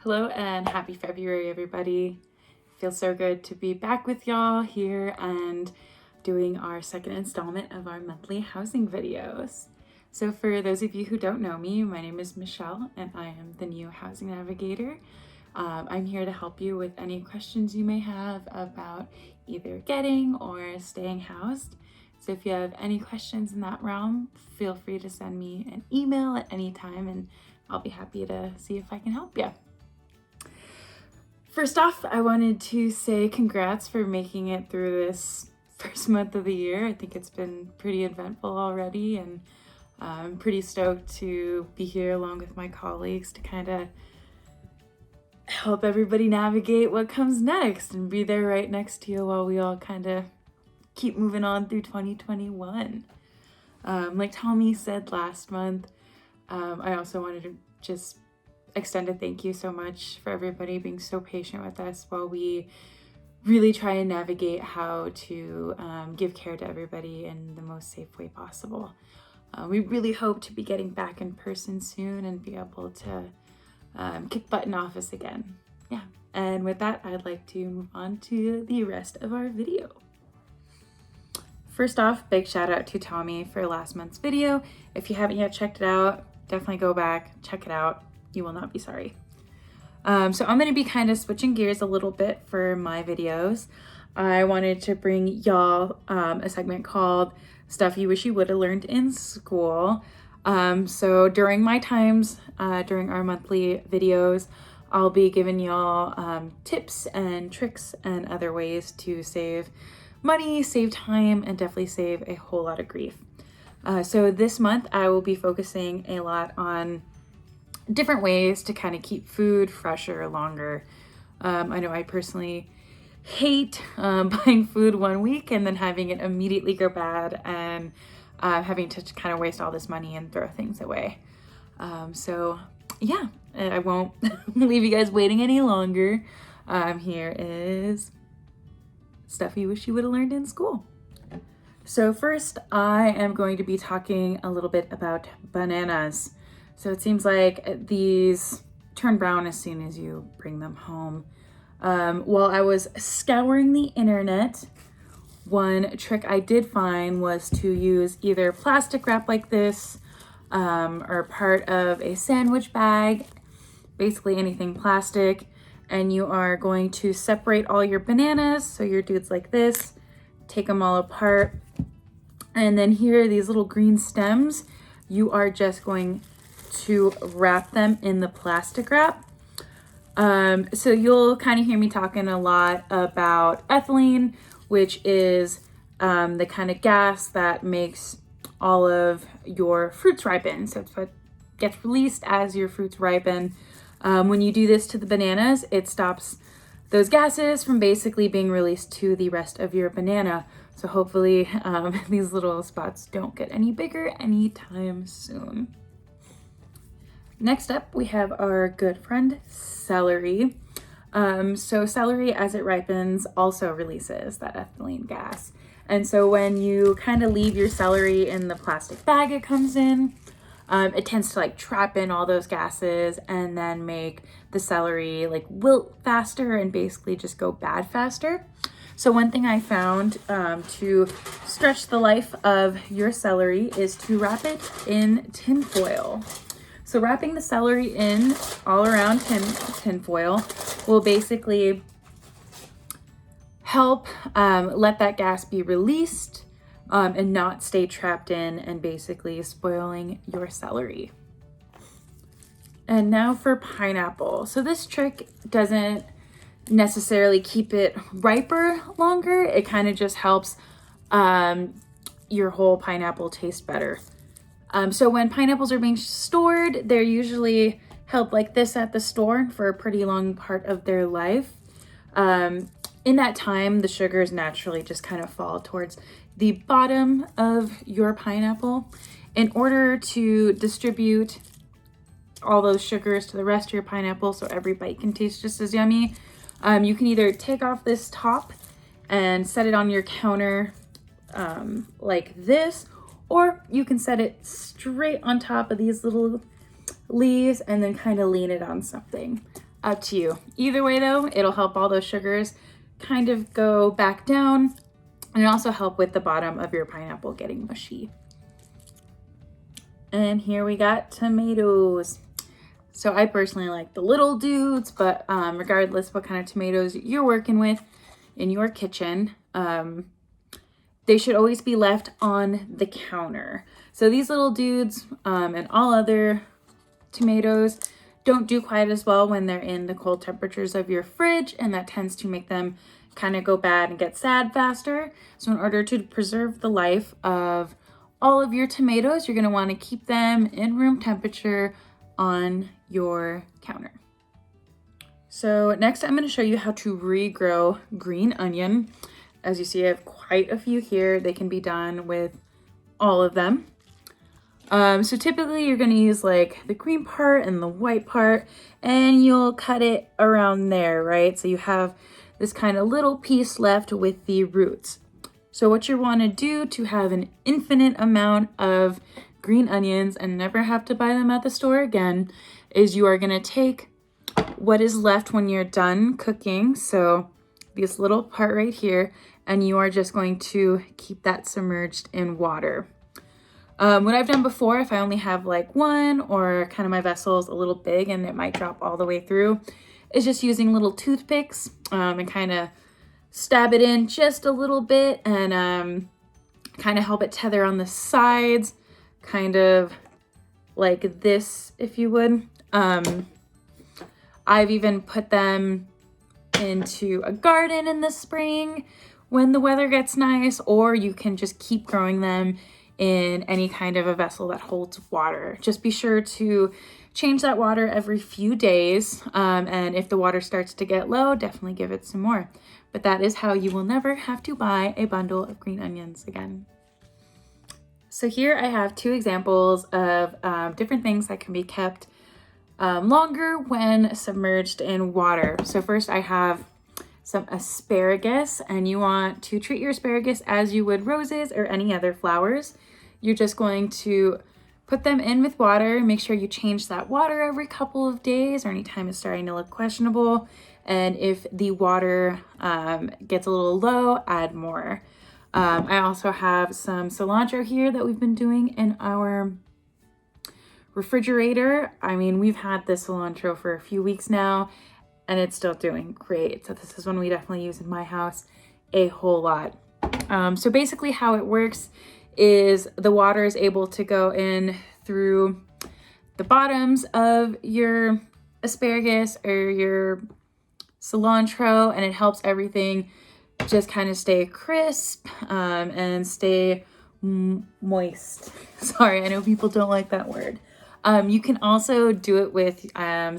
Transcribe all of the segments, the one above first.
Hello and happy February, everybody. Feels so good to be back with y'all here and doing our second installment of our monthly housing videos. So for those of you who don't know me, my name is Michelle and I am the new housing navigator. I'm here to help you with any questions you may have about either getting or staying housed. So if you have any questions in that realm, feel free to send me an email at any time and I'll be happy to see if I can help you. First off, I wanted to say congrats for making it through this first month of the year. I think it's been pretty eventful already, and I'm pretty stoked to be here along with my colleagues to kind of help everybody navigate what comes next and be there right next to you while we all kind of keep moving on through 2021. Like Tommy said last month, I also wanted to just extend a thank you so much for everybody being so patient with us while we really try and navigate how to give care to everybody in the most safe way possible. We really hope to be getting back in person soon and be able to kick butt in office again. Yeah, and with that, I'd like to move on to the rest of our video. First off, big shout out to Tommy for last month's video. If you haven't yet checked it out, definitely go back, check it out. You will not be sorry. So I'm going to be kind of switching gears a little bit for my videos. I wanted to bring y'all a segment called Stuff You Wish You Would Have Learned in School. So during my times, during our monthly videos, I'll be giving y'all tips and tricks and other ways to save money, save time, and definitely save a whole lot of grief. So this month I will be focusing a lot on different ways to kind of keep food fresher longer. I know I personally hate buying food one week and then having it immediately go bad and having to kind of waste all this money and throw things away. So yeah, I won't leave you guys waiting any longer. Here is stuff you wish you would have learned in school. So first, I am going to be talking a little bit about bananas. So it seems like these turn brown as soon as you bring them home. While I was scouring the internet, one trick I did find was to use either plastic wrap like this or part of a sandwich bag, basically anything plastic, and you are going to separate all your bananas. So your dudes like this, take them all apart. And then here are these little green stems. You are just going to wrap them in the plastic wrap. So you'll kind of hear me talking a lot about ethylene, which is the kind of gas that makes all of your fruits ripen. So it's what gets released as your fruits ripen. When you do this to the bananas, it stops those gases from basically being released to the rest of your banana. So hopefully these little spots don't get any bigger anytime soon. Next up, we have our good friend, celery. So celery, as it ripens, also releases that ethylene gas. And so when you kind of leave your celery in the plastic bag it comes in, it tends to like trap in all those gases and then make the celery like wilt faster and basically just go bad faster. So one thing I found to stretch the life of your celery is to wrap it in tin foil. So wrapping the celery in all around tin foil will basically help let that gas be released and not stay trapped in and basically spoiling your celery. And now for pineapple. So this trick doesn't necessarily keep it riper longer. It kind of just helps your whole pineapple taste better. So when pineapples are being stored, they're usually held like this at the store for a pretty long part of their life. In that time, the sugars naturally just kind of fall towards the bottom of your pineapple. In order to distribute all those sugars to the rest of your pineapple so every bite can taste just as yummy, you can either take off this top and set it on your counter like this, or you can set it straight on top of these little leaves and then kind of lean it on something. Up to you. Either way though, it'll help all those sugars kind of go back down, and also help with the bottom of your pineapple getting mushy. And here we got tomatoes. So I personally like the little dudes, but regardless what kind of tomatoes you're working with in your kitchen, they should always be left on the counter. So these little dudes and all other tomatoes don't do quite as well when they're in the cold temperatures of your fridge, and that tends to make them kind of go bad and get sad faster. So in order to preserve the life of all of your tomatoes, you're going to want to keep them in room temperature on your counter. So next I'm going to show you how to regrow green onion. As you see, I have quite a few here. They can be done with all of them. So typically you're going to use like the green part and the white part, and you'll cut it around there, right? So you have this kind of little piece left with the roots. So what you want to do to have an infinite amount of green onions and never have to buy them at the store again is you are going to take what is left when you're done cooking. So this little part right here, and you are just going to keep that submerged in water. What I've done before, if I only have like one, or kind of my vessel's a little big and it might drop all the way through, is just using little toothpicks and kind of stab it in just a little bit, and kind of help it tether on the sides, kind of like this, if you would. I've even put them into a garden in the spring when the weather gets nice, or you can just keep growing them in any kind of a vessel that holds water. Just be sure to change that water every few days, and if the water starts to get low, definitely give it some more. But that is how you will never have to buy a bundle of green onions again. So here I have two examples of different things that can be kept longer when submerged in water. So first I have some asparagus, and you want to treat your asparagus as you would roses or any other flowers. You're just going to put them in with water. Make sure you change that water every couple of days or anytime it's starting to look questionable. And if the water gets a little low, add more. I also have some cilantro here that we've been doing in our refrigerator. I mean, we've had this cilantro for a few weeks now, and it's still doing great. So this is one we definitely use in my house a whole lot. So basically how it works is the water is able to go in through the bottoms of your asparagus or your cilantro, and it helps everything just kind of stay crisp and stay moist. Sorry, I know people don't like that word. You can also do it with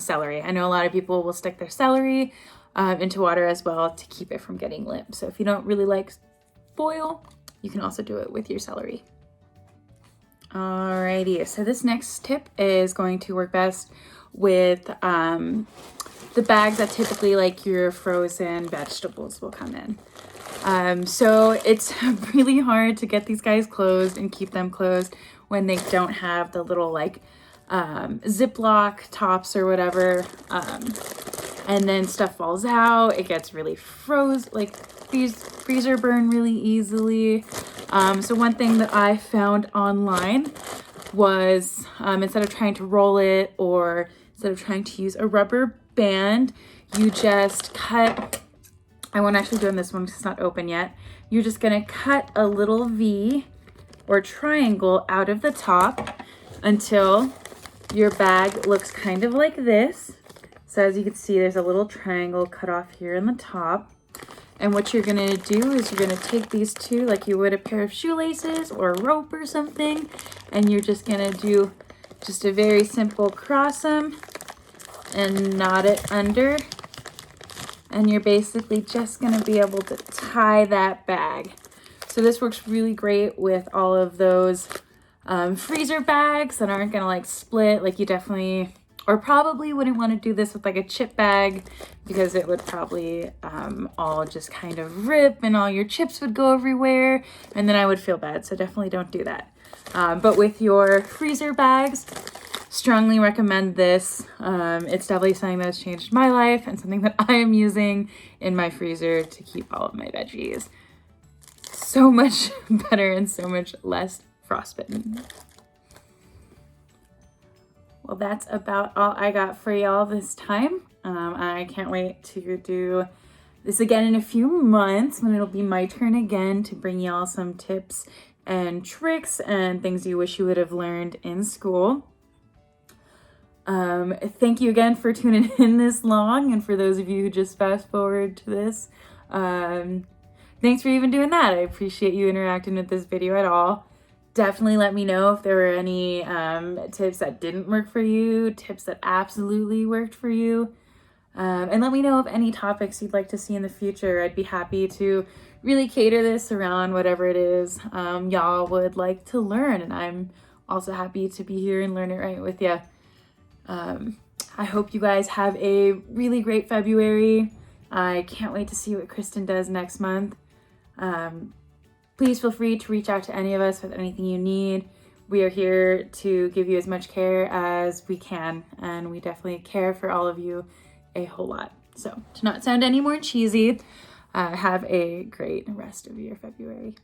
celery. I know a lot of people will stick their celery into water as well to keep it from getting limp. So if you don't really like boil, you can also do it with your celery. Alrighty, so this next tip is going to work best with the bags that typically like your frozen vegetables will come in. So it's really hard to get these guys closed and keep them closed when they don't have the little like Ziploc tops or whatever, and then stuff falls out. It gets really froze, like freezer burn really easily. So one thing that I found online was instead of trying to roll it, or instead of trying to use a rubber band, you just cut, I won't actually do in this one because it's not open yet. You're just gonna cut a little V or triangle out of the top until your bag looks kind of like this. So as you can see, there's a little triangle cut off here in the top. And what you're gonna do is you're gonna take these two like you would a pair of shoelaces or a rope or something, and you're just gonna do just a very simple cross them and knot it under. And you're basically just gonna be able to tie that bag. So this works really great with all of those freezer bags that aren't gonna like split. Like you definitely, or probably wouldn't want to do this with like a chip bag, because it would probably all just kind of rip and all your chips would go everywhere, and then I would feel bad. So definitely don't do that. But with your freezer bags, strongly recommend this. It's definitely something that's changed my life and something that I am using in my freezer to keep all of my veggies so much better and so much less frostbitten. Well, that's about all I got for y'all this time. I can't wait to do this again in a few months when it'll be my turn again to bring y'all some tips and tricks and things you wish you would have learned in school. Thank you again for tuning in this long, and for those of you who just fast forward to this, thanks for even doing that. I appreciate you interacting with this video at all. Definitely let me know if there were any tips that didn't work for you, tips that absolutely worked for you. And let me know of any topics you'd like to see in the future. I'd be happy to really cater this around whatever it is y'all would like to learn. And I'm also happy to be here and learn it right with you. I hope you guys have a really great February. I can't wait to see what Kristen does next month. Please feel free to reach out to any of us with anything you need. We are here to give you as much care as we can, and we definitely care for all of you a whole lot. So, to not sound any more cheesy, have a great rest of your February.